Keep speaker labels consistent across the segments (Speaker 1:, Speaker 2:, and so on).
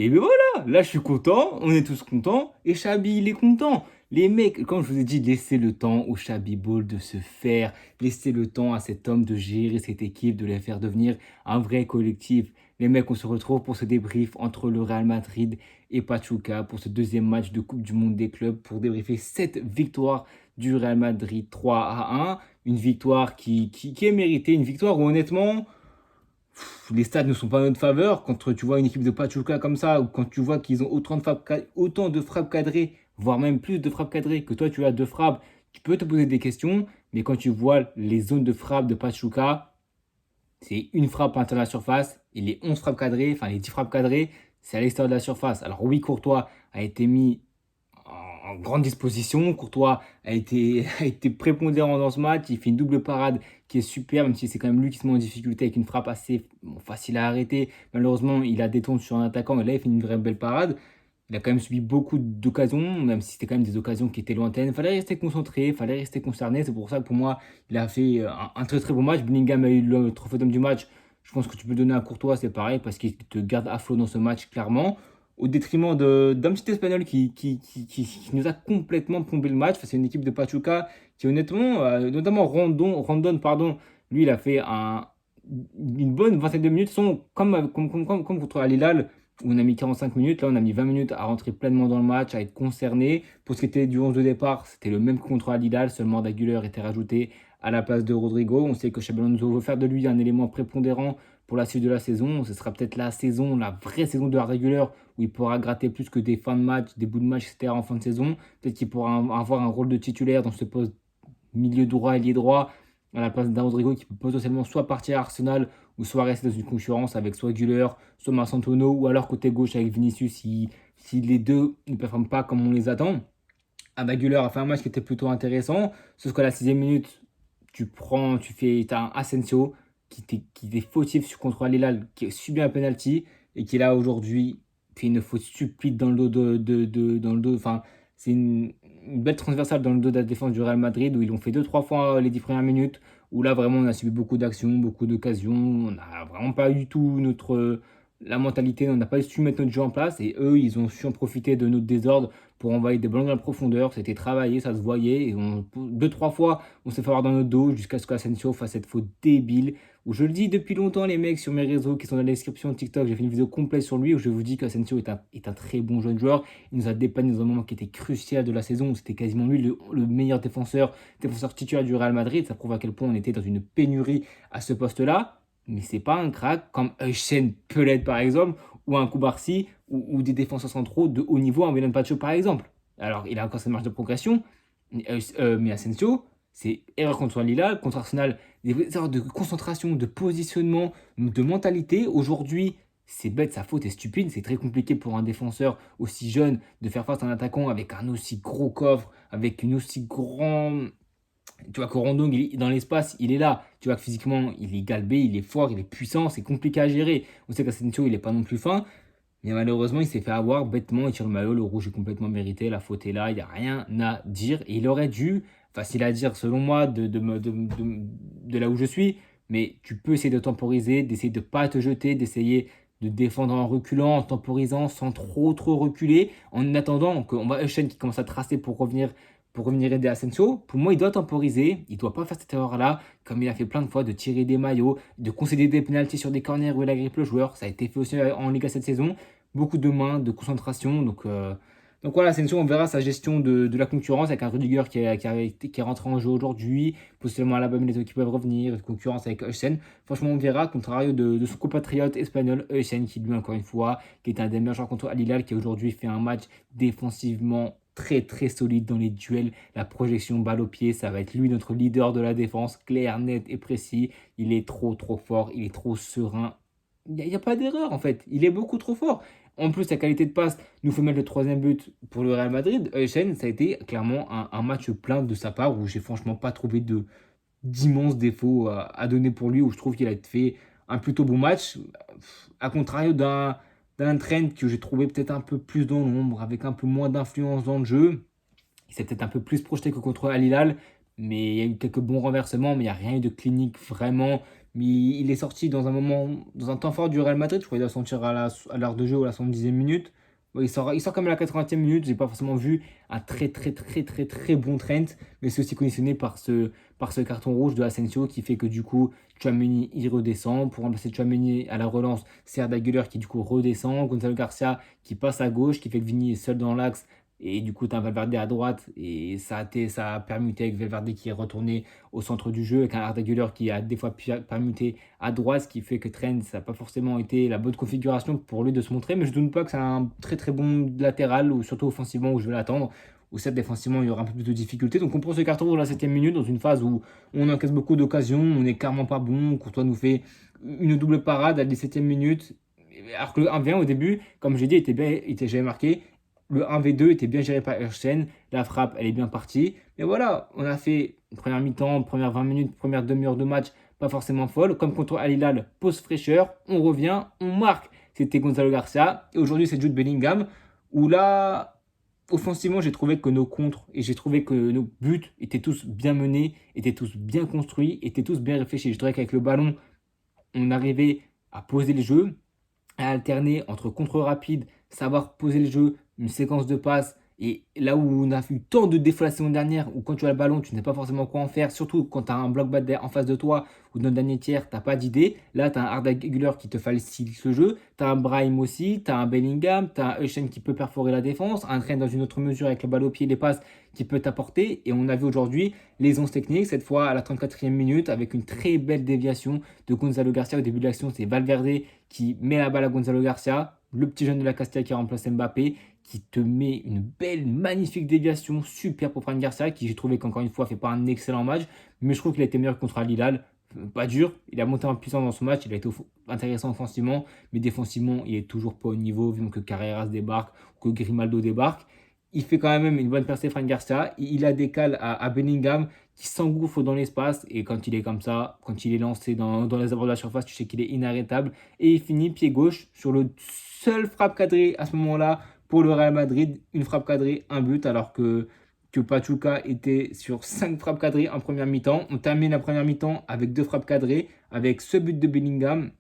Speaker 1: Et ben voilà, là je suis content, on est tous contents, et Chabi il est content. Les mecs, comme je vous ai dit, laissez le temps au Chabi Ball de se faire, laissez le temps à cet homme de gérer cette équipe, de les faire devenir un vrai collectif. Les mecs, on se retrouve pour ce débrief entre le Real Madrid et Pachuca pour ce deuxième match de Coupe du Monde des clubs pour débriefer cette victoire du Real Madrid 3-1. Une victoire qui est méritée, une victoire où honnêtement les stats ne sont pas en notre faveur. Quand tu vois une équipe de Pachuca comme ça, ou quand tu vois qu'ils ont autant de frappes cadrées, voire même plus de frappes cadrées que toi tu as de frappes, tu peux te poser des questions. Mais quand tu vois les zones de frappe de Pachuca, c'est une frappe à l'intérieur de la surface et les 11 frappes cadrées, enfin les 10 frappes cadrées, c'est à l'extérieur de la surface. Alors oui, Courtois a été mis en grande disposition. Courtois a été prépondérant dans ce match. Il fait une double parade qui est super, même si c'est quand même lui qui se met en difficulté avec une frappe assez facile à arrêter. Malheureusement, il a détourné sur un attaquant et là, il fait une vraie belle parade. Il a quand même subi beaucoup d'occasions, même si c'était quand même des occasions qui étaient lointaines. Il fallait rester concentré, il fallait rester concerné. C'est pour ça que pour moi, il a fait un très très bon match. Bellingham a eu le trophée d'homme du match. Je pense que tu peux le donner à Courtois, c'est pareil, parce qu'il te garde à flot dans ce match, clairement au détriment d'un petit Espagnol qui nous a complètement plombé le match. Enfin, c'est une équipe de Pachuca qui, honnêtement, notamment Rondon, pardon, lui, il a fait une bonne vingtaine de minutes, comme contre Al Hilal, où on a mis 45 minutes. Là, on a mis 20 minutes à rentrer pleinement dans le match, à être concerné. Pour ce qui était du 11 de départ, c'était le même que contre Al Hilal, seulement Daguiler était rajouté à la place de Rodrigo. On sait que Xabi Alonso veut faire de lui un élément prépondérant pour la suite de la saison. Ce sera peut-être la saison, la vraie saison de Daguiler où il pourra gratter plus que des fins de match, des bouts de match, etc. en fin de saison. Peut-être qu'il pourra avoir un rôle de titulaire dans ce poste milieu droit, ailier droit, à la place d'un Rodrigo qui peut potentiellement soit partir à Arsenal ou soit rester dans une concurrence avec soit Güler, soit Marcantonio, ou alors côté gauche avec Vinicius si les deux ne performent pas comme on les attend. Ah bah Güler a fait un match qui était plutôt intéressant, sauf qu'à la 6e minute, tu as un Asensio qui était fautif sur contre Al qui a subi un penalty et qui là aujourd'hui fait une faute stupide dans le dos dans le dos. Enfin, c'est une belle transversale dans le dos de la défense du Real Madrid où ils l'ont fait deux trois fois les 10 premières minutes. Où là vraiment on a subi beaucoup d'actions, beaucoup d'occasions. On n'a vraiment pas du tout la mentalité, on n'a pas su mettre notre jeu en place et eux ils ont su en profiter de notre désordre pour envoyer des ballons dans la profondeur. C'était travaillé, ça se voyait. Et deux, trois fois, on s'est fait avoir dans notre dos jusqu'à ce qu'Asensio fasse cette faute débile. Où je le dis depuis longtemps, les mecs sur mes réseaux qui sont dans la description TikTok, j'ai fait une vidéo complète sur lui où je vous dis qu'Asensio est un très bon jeune joueur. Il nous a dépanné dans un moment qui était crucial de la saison où c'était quasiment lui le meilleur défenseur titulaire du Real Madrid. Ça prouve à quel point on était dans une pénurie à ce poste-là. Mais c'est pas un crack comme Hussein Pellet par exemple ou un Koubarsi ou des défenseurs centraux de haut niveau, un Milan Pacho par exemple. Alors, il a encore cette marge de progression, mais Asensio, c'est erreur contre Lila, contre Arsenal, des erreurs de concentration, de positionnement, de mentalité. Aujourd'hui, c'est bête, sa faute est stupide. C'est très compliqué pour un défenseur aussi jeune de faire face à un attaquant avec un aussi gros coffre, avec une aussi grande. Tu vois que Rondon, dans l'espace, il est là. Tu vois que physiquement, il est galbé, il est fort, il est puissant, c'est compliqué à gérer. On sait qu'Asensio, il n'est pas non plus fin. Mais malheureusement, il s'est fait avoir bêtement. Il tire le maillot. Le rouge est complètement mérité. La faute est là. Il n'y a rien à dire. Et il aurait dû, facile à dire selon moi, de là où je suis. Mais tu peux essayer de temporiser, d'essayer de ne pas te jeter, d'essayer de défendre en reculant, en temporisant, sans trop reculer. En attendant qu'on voit Echen qui commence à tracer pour revenir aider Asensio. Pour moi, il doit temporiser. Il ne doit pas faire cette erreur-là, comme il a fait plein de fois, de tirer des maillots, de concéder des pénaltys sur des corners où il agrippe le joueur. Ça a été fait aussi en Liga cette saison. Beaucoup de mains, de concentration. Donc voilà, Asensio, on verra sa gestion de la concurrence avec un Rudiger qui est rentré en jeu aujourd'hui. Possiblement à la BAM, les autres qui peuvent revenir. Concurrence avec Eusen. Franchement, on verra, contrario de son compatriote espagnol Eusen, qui lui, encore une fois, qui est un des meilleurs joueurs contre Al Hilal, qui aujourd'hui fait un match défensivement très solide dans les duels. La projection balle au pied, ça va être lui notre leader de la défense, clair, net et précis. Il est trop fort, il est trop serein. Il n'y a pas d'erreur en fait, il est beaucoup trop fort. En plus, sa qualité de passe nous fait mettre le troisième but pour le Real Madrid. Echen, ça a été clairement un match plein de sa part où j'ai franchement pas trouvé d'immenses défauts à donner pour lui, où je trouve qu'il a fait un plutôt bon match. À contrario d'un Trent que j'ai trouvé peut-être un peu plus dans l'ombre, avec un peu moins d'influence dans le jeu. Il s'est peut-être un peu plus projeté que contre Al Hilal, mais il y a eu quelques bons renversements, mais il n'y a rien eu de clinique vraiment. mais il est sorti dans un moment, dans un temps fort du Real Madrid. Je crois qu'il doit sortir à l'heure de jeu ou à la 70e minute. Ouais, il sort quand même à la 80e minute. J'ai pas forcément vu un très très très très très bon Trent, mais c'est aussi conditionné par ce carton rouge de Asensio qui fait que du coup Tchouaméni il redescend. Pour remplacer Tchouaméni à la relance, c'est Arda Güler qui du coup redescend. Gonzalo Garcia qui passe à gauche, qui fait que Vini est seul dans l'axe. Et du coup, tu as Valverde à droite. Et ça a permuté avec Valverde qui est retourné au centre du jeu, avec un Arda Güler qui a des fois permuté à droite, ce qui fait que Trent, ça n'a pas forcément été la bonne configuration pour lui de se montrer. Mais je ne doute pas que c'est un très très bon latéral, ou surtout offensivement, où je vais l'attendre. Ou certes, défensivement, il y aura un peu plus de difficultés. Donc on prend ce carton rouge à la 7e minute, dans une phase où on encaisse beaucoup d'occasions, on n'est clairement pas bon. Courtois nous fait une double parade à la 17e minute. Alors que le 1v1 au début, comme j'ai dit, était jamais marqué. Le 1v2 était bien géré par Eriksen. La frappe, elle est bien partie. Mais voilà, on a fait une première mi-temps, première 20 minutes, première demi-heure de match, pas forcément folle. Comme contre Al Hilal, pause fraîcheur, on revient, on marque. C'était Gonzalo Garcia. Et aujourd'hui, c'est Jude Bellingham. Où là, offensivement, j'ai trouvé que nos contres et j'ai trouvé que nos buts étaient tous bien menés, étaient tous bien construits, étaient tous bien réfléchis. Je trouvais qu'avec le ballon, on arrivait à poser le jeu, à alterner entre contre rapide, savoir poser le jeu, une séquence de passes. Et là où on a eu tant de défauts la saison dernière, où quand tu as le ballon, tu ne sais pas forcément quoi en faire, surtout quand tu as un bloc bas en face de toi ou dans le dernier tiers, tu n'as pas d'idée. Là, tu as un Arda Güler qui te facilite le jeu, tu as un Brahim aussi, tu as un Bellingham, tu as un Euchen qui peut perforer la défense, un Trent dans une autre mesure avec le ballon au pied et les passes qui peut t'apporter. Et on a vu aujourd'hui les 11 techniques, cette fois à la 34e minute, avec une très belle déviation de Gonzalo Garcia. Au début de l'action, c'est Valverde qui met la balle à Gonzalo Garcia, le petit jeune de la Castilla qui remplace Mbappé, qui te met une belle, magnifique déviation, super pour Fran Garcia, qui j'ai trouvé qu'encore une fois fait pas un excellent match, mais je trouve qu'il a été meilleur contre Al Hilal. Pas dur, il a monté en puissance dans son match, il a été intéressant offensivement, mais défensivement, il est toujours pas au niveau, vu que Carreras débarque, que Grimaldo débarque. Il fait quand même une bonne percée, Fran Garcia. Il a des cales à Bellingham qui s'engouffre dans l'espace. Et quand il est comme ça, quand il est lancé dans les abords de la surface, tu sais qu'il est inarrêtable. Et il finit pied gauche sur le seul frappe cadré à ce moment-là pour le Real Madrid. Une frappe cadrée, un but, alors que Pachuca était sur 5 frappes cadrées en première mi-temps. On termine la première mi-temps avec 2 frappes cadrées, avec ce but de Bellingham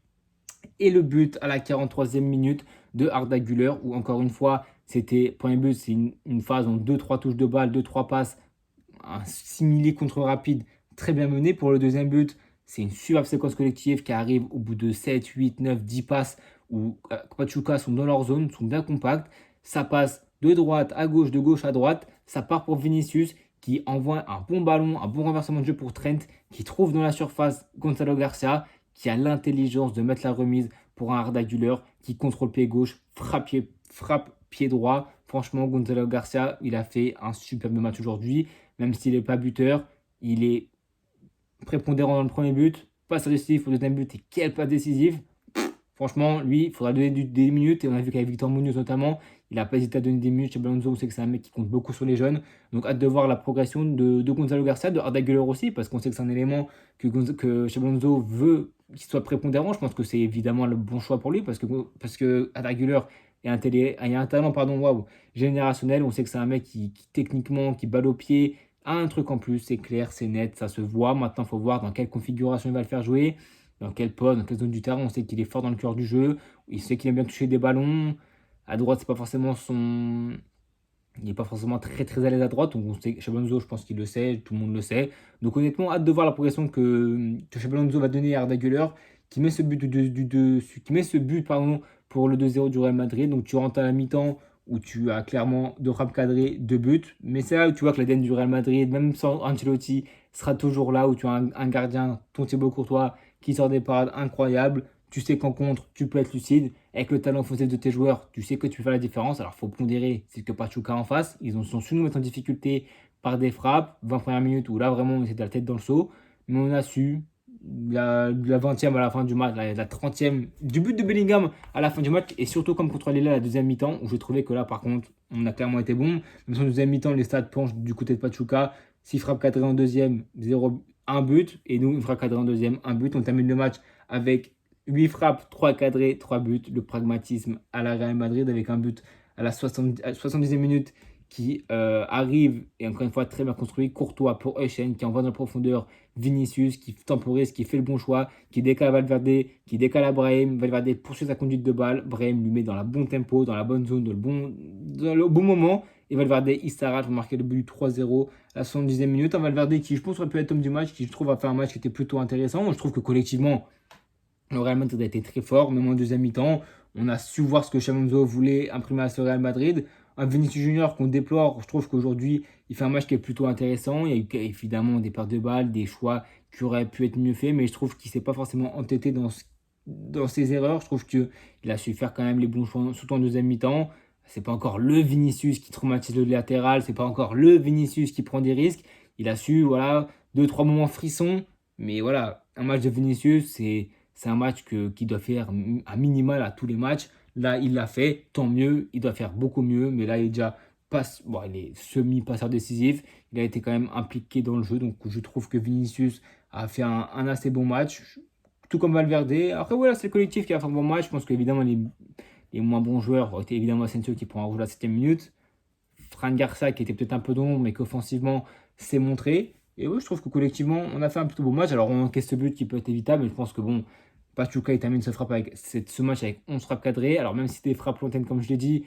Speaker 1: et le but à la 43e minute de Arda Güler, où encore une fois, c'était, premier but, c'est une phase en 2-3 touches de balle, 2-3 passes, un simili contre rapide très bien mené. Pour le deuxième but, c'est une superbe séquence collective qui arrive au bout de 7, 8, 9, 10 passes où Pachuca sont dans leur zone, sont bien compacts. Ça passe de droite à gauche, de gauche à droite. Ça part pour Vinicius qui envoie un bon ballon, un bon renversement de jeu pour Trent, qui trouve dans la surface Gonzalo Garcia, qui a l'intelligence de mettre la remise pour un Arda Güler qui contrôle pied gauche, frappe pied droit. Franchement, Gonzalo Garcia, il a fait un superbe match aujourd'hui. Même s'il n'est pas buteur, il est prépondérant dans le premier but, passe décisif au deuxième but et quelle passe décisive. Franchement, lui, il faudra donner des minutes. Et on a vu qu'avec Victor Munoz notamment, il n'a pas hésité à donner des minutes chez Alonso. On sait que c'est un mec qui compte beaucoup sur les jeunes. Donc, hâte de voir la progression de Gonzalo Garcia, de Arda Güler aussi, parce qu'on sait que c'est un élément que Xabi Alonso veut qu'il soit prépondérant. Je pense que c'est évidemment le bon choix pour lui, parce que Arda Güler a un talent waouh, générationnel. On sait que c'est un mec qui techniquement, qui balle au pied, a un truc en plus. C'est clair, c'est net, ça se voit. Maintenant, il faut voir dans quelle configuration il va le faire jouer, dans quel poste, dans quelle zone du terrain. On sait qu'il est fort dans le cœur du jeu, il sait qu'il aime bien toucher des ballons. À droite, c'est pas forcément son. Il n'est pas forcément très très à l'aise à droite. Donc on sait, Xabi je pense qu'il le sait, tout le monde le sait. Donc honnêtement, hâte de voir la progression que Xabi Alonso va donner à Arda Güler, qui met ce but, qui met ce but pardon, pour le 2-0 du Real Madrid. Donc tu rentres à la mi-temps où tu as clairement 2 frappes cadrées, 2 buts. Mais c'est là où tu vois que l'ADN du Real Madrid, même sans Ancelotti, sera toujours là, où tu as un gardien, ton Thibaut Courtois, qui sort des parades incroyables. Tu sais qu'en contre, tu peux être lucide. Avec le talent offensif de tes joueurs, tu sais que tu fais la différence. Alors, il faut pondérer, c'est que Pachuca en face, sont su nous mettre en difficulté par des frappes. 20 premières minutes où là, vraiment, on était la tête dans le seau. Mais on a su, la 20e à la fin du match, la 30e, du but de Bellingham à la fin du match. Et surtout, comme contre Lille à la deuxième mi-temps, où j'ai trouvé que là, par contre, on a clairement été bon. Même si en deuxième mi-temps, les stats penchent du côté de Pachuca. 6 frappes cadrées en deuxième, 0, 1 but. Et nous, une frappe cadrée en deuxième, 1 but. On termine le match avec 8 frappes, 3 cadrés, 3 buts. Le pragmatisme à la Real Madrid avec un but à la 70e minute qui arrive, et encore une fois très bien construit. Courtois pour Euchen qui envoie dans la profondeur, Vinicius qui temporise, qui fait le bon choix, qui décale Valverde, qui décale à Brahim. Valverde poursuit sa conduite de balle. Brahim lui met dans le bon tempo, dans la bonne zone, dans le bon moment. Et Valverde, il s'arrête pour marquer le but du 3-0 à la 70e minute. Un Valverde qui, je pense, aurait pu être homme du match, qui, je trouve, a fait un match qui était plutôt intéressant. Moi, je trouve que collectivement, le Real Madrid a été très fort, même en deuxième mi-temps. On a su voir ce que Xabi Alonso voulait imprimer à ce Real Madrid. Un Vinicius Junior qu'on déplore, je trouve qu'aujourd'hui, il fait un match qui est plutôt intéressant. Il y a eu évidemment des pertes de balles, des choix qui auraient pu être mieux faits, mais je trouve qu'il ne s'est pas forcément entêté dans ses erreurs. Je trouve qu'il a su faire quand même les bons choix, surtout en deuxième mi-temps. C'est pas encore le Vinicius qui traumatise le latéral, c'est pas encore le Vinicius qui prend des risques. Il a su, voilà, deux, trois moments frissons, mais voilà, un match de Vinicius, c'est un match qui doit faire un minimal à tous les matchs. Là, il l'a fait, tant mieux. Il doit faire beaucoup mieux, mais là, il est déjà bon, il est semi-passeur décisif. Il a été quand même impliqué dans le jeu, donc je trouve que Vinicius a fait un assez bon match, tout comme Valverde. Après, voilà, c'est le collectif qui a fait un bon match. Je pense qu'évidemment, les moins bons joueurs ont été évidemment Asensio qui prend un rouge à la 7e minute. Fran Garça qui était peut-être un peu d'ombre, mais qu'offensivement s'est montré. Et oui, je trouve que collectivement, on a fait un plutôt beau match. Alors, on encaisse ce but qui peut être évitable, mais je pense que bon, Pachuca, il termine ce match avec 11 frappes cadrées. Alors, même si c'était des frappes lointaines, comme je l'ai dit,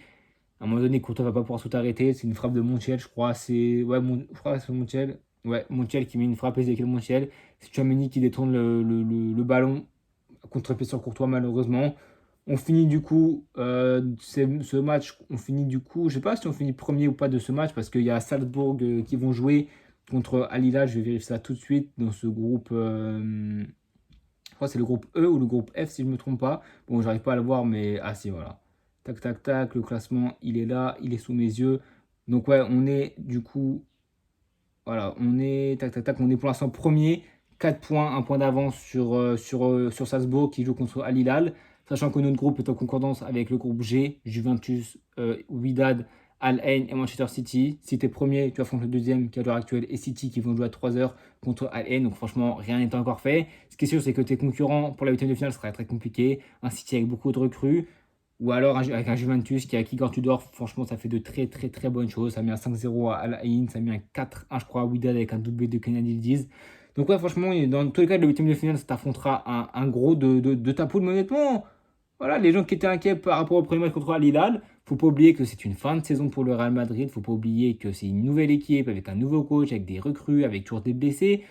Speaker 1: à un moment donné, Courtois va pas pouvoir tout arrêter. C'est une frappe de Montiel, je crois. Je crois que c'est Montiel. Ouais, Montiel qui met une frappe avec Montiel. C'est Tchouaméni qui détourne le ballon contre-pied sur Courtois, malheureusement. On finit du coup ce match. On finit du coup, je sais pas si on finit premier ou pas de ce match parce qu'il y a Salzbourg qui vont jouer contre Al Hilal. Je vais vérifier ça tout de suite dans ce groupe. Je crois que c'est le groupe E ou le groupe F si je ne me trompe pas. Bon, j'arrive pas à le voir, mais ah si, voilà. Tac, tac, tac, le classement, il est là, il est sous mes yeux. Donc ouais, on est du coup, voilà, on est, tac, tac, tac, on est pour l'instant premier. 4 points, un point d'avance sur Salzbourg qui joue contre Al Hilal. Sachant que notre groupe est en concordance avec le groupe G, Juventus, Wydad, Al Ain et Manchester City. Si tu es premier, tu affrontes le deuxième qui est à l'heure actuelle et City qui vont jouer à 3 heures contre Al Ain. Donc franchement, rien n'est encore fait. Ce qui est sûr, c'est que tes concurrents pour la huitième de finale sera très compliqué. Un City avec beaucoup de recrues. Ou alors avec un Juventus qui a Igor Tudor, franchement, ça fait de très très très bonnes choses. Ça a mis un 5-0 à Al Ain, ça a mis un 4-1, je crois, à Wydad avec un doublé de Kennedy ils disent. Donc ouais, franchement, dans tous les cas, le huitième de finale, ça t'affrontera un gros de ta poule. Mais honnêtement, voilà, les gens qui étaient inquiets par rapport au premier match contre Al Hilal, faut pas oublier que c'est une fin de saison pour le Real Madrid. Faut pas oublier que c'est une nouvelle équipe avec un nouveau coach, avec des recrues, avec toujours des blessés.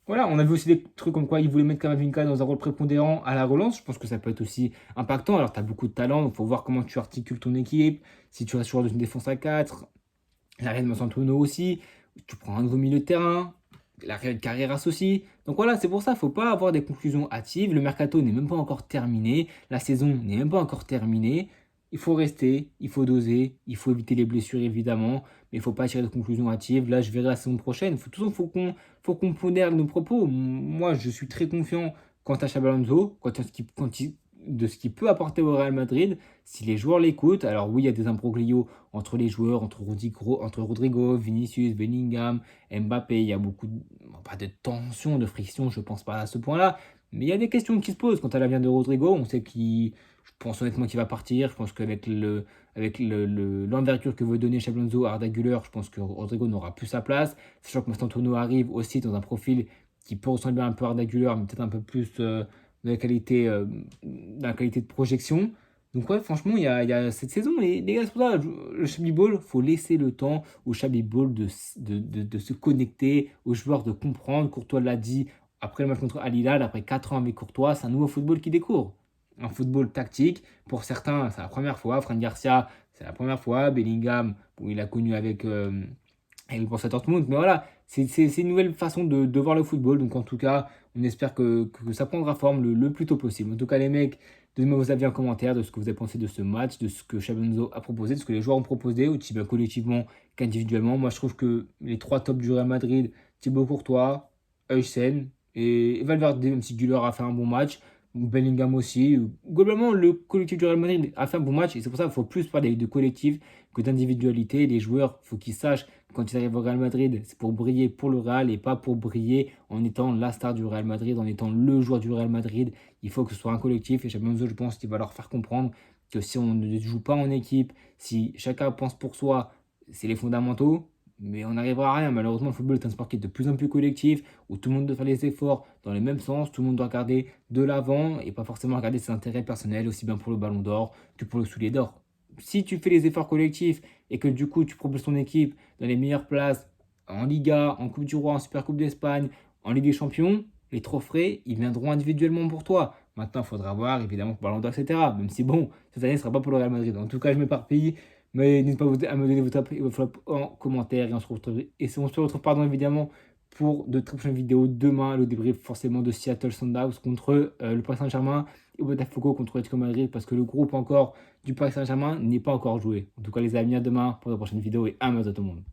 Speaker 1: Voilà, on a vu aussi des trucs comme quoi ils voulaient mettre Camavinga dans un rôle prépondérant à la relance. Je pense que ça peut être aussi impactant. Alors, tu as beaucoup de talent, donc il faut voir comment tu articules ton équipe. Si tu restes sur une défense à 4, l'arrêt de Antonio aussi. Tu prends un nouveau milieu de terrain, l'arrêt de Carreras aussi. Donc voilà, c'est pour ça, il ne faut pas avoir des conclusions hâtives. Le mercato n'est même pas encore terminé. La saison n'est même pas encore terminée. Il faut rester, il faut doser, il faut éviter les blessures évidemment, mais il ne faut pas tirer de conclusions hâtives. Là, je verrai la saison prochaine. De toute façon, faut qu'on pondère nos propos. Moi, je suis très confiant quant à Xabi Alonso, de ce qu'il peut apporter au Real Madrid, si les joueurs l'écoutent. Alors oui, il y a des imbroglios entre les joueurs, entre Rodrigo, Vinicius, Bellingham, Mbappé. Il y a beaucoup pas de tension, de friction, je pense pas à ce point-là. Mais il y a des questions qui se posent quant à l'avenir de Rodrigo. On sait je pense honnêtement qu'il va partir. Je pense qu'avec l'envergure que veut donner Xabi Alonso à Arda Güler, je pense que Rodrigo n'aura plus sa place. Sachant que Mastantuono arrive aussi dans un profil qui peut ressembler un peu à Arda Güler, mais peut-être un peu plus la qualité de projection. Donc ouais, franchement, il y a cette saison, les gars, c'est pour ça, le Chablis Ball, il faut laisser le temps au Chablis Ball de se connecter, aux joueurs de comprendre. Courtois l'a dit après le match contre Al Hilal, après 4 ans avec Courtois, c'est un nouveau football qui découvre. Un football tactique. Pour certains, c'est la première fois. Fran Garcia, c'est la première fois. Bellingham, bon, il a connu avec le Borussia Dortmund. Mais voilà, c'est une nouvelle façon de voir le football. Donc en tout cas, on espère que ça prendra forme le plus tôt possible. En tout cas, les mecs, donnez-moi vos avis en commentaire de ce que vous avez pensé de ce match, de ce que Xabi Alonso a proposé, de ce que les joueurs ont proposé, aussi bien collectivement qu'individuellement. Moi, je trouve que les trois tops du Real Madrid, Thibaut Courtois, Huysen et Valverde, même si Güler a fait un bon match, Bellingham aussi. Globalement, le collectif du Real Madrid a fait un bon match et c'est pour ça qu'il faut plus parler de collectif que d'individualité. Les joueurs, il faut qu'ils sachent que quand ils arrivent au Real Madrid, c'est pour briller pour le Real et pas pour briller en étant la star du Real Madrid, en étant le joueur du Real Madrid. Il faut que ce soit un collectif et Xabi Alonso, je pense qu'il va leur faire comprendre que si on ne joue pas en équipe, si chacun pense pour soi, c'est les fondamentaux. mais on n'arrivera à rien. Malheureusement, le football est un sport qui est de plus en plus collectif, où tout le monde doit faire les efforts dans le même sens, tout le monde doit regarder de l'avant et pas forcément regarder ses intérêts personnels, aussi bien pour le ballon d'or que pour le soulier d'or. Si tu fais les efforts collectifs et que du coup tu proposes ton équipe dans les meilleures places en Liga, en Coupe du Roi, en Super Coupe d'Espagne, en Ligue des Champions, les trophées, ils viendront individuellement pour toi. Maintenant, il faudra voir évidemment pour Ballon d'Or, etc. Même si bon, cette année, ce ne sera pas pour le Real Madrid. En tout cas, je m'éparpille. Mais n'hésitez pas à me donner votre flop en commentaire. Et on se retrouve pardon, évidemment pour de très prochaines vidéos. Demain, le débrief forcément de Seattle Soundhouse contre le Paris Saint-Germain et Botafogo contre Atletico Madrid parce que le groupe encore du Paris Saint-Germain n'est pas encore joué. En tout cas, les amis, à demain pour de prochaines vidéos et à bientôt tout le monde.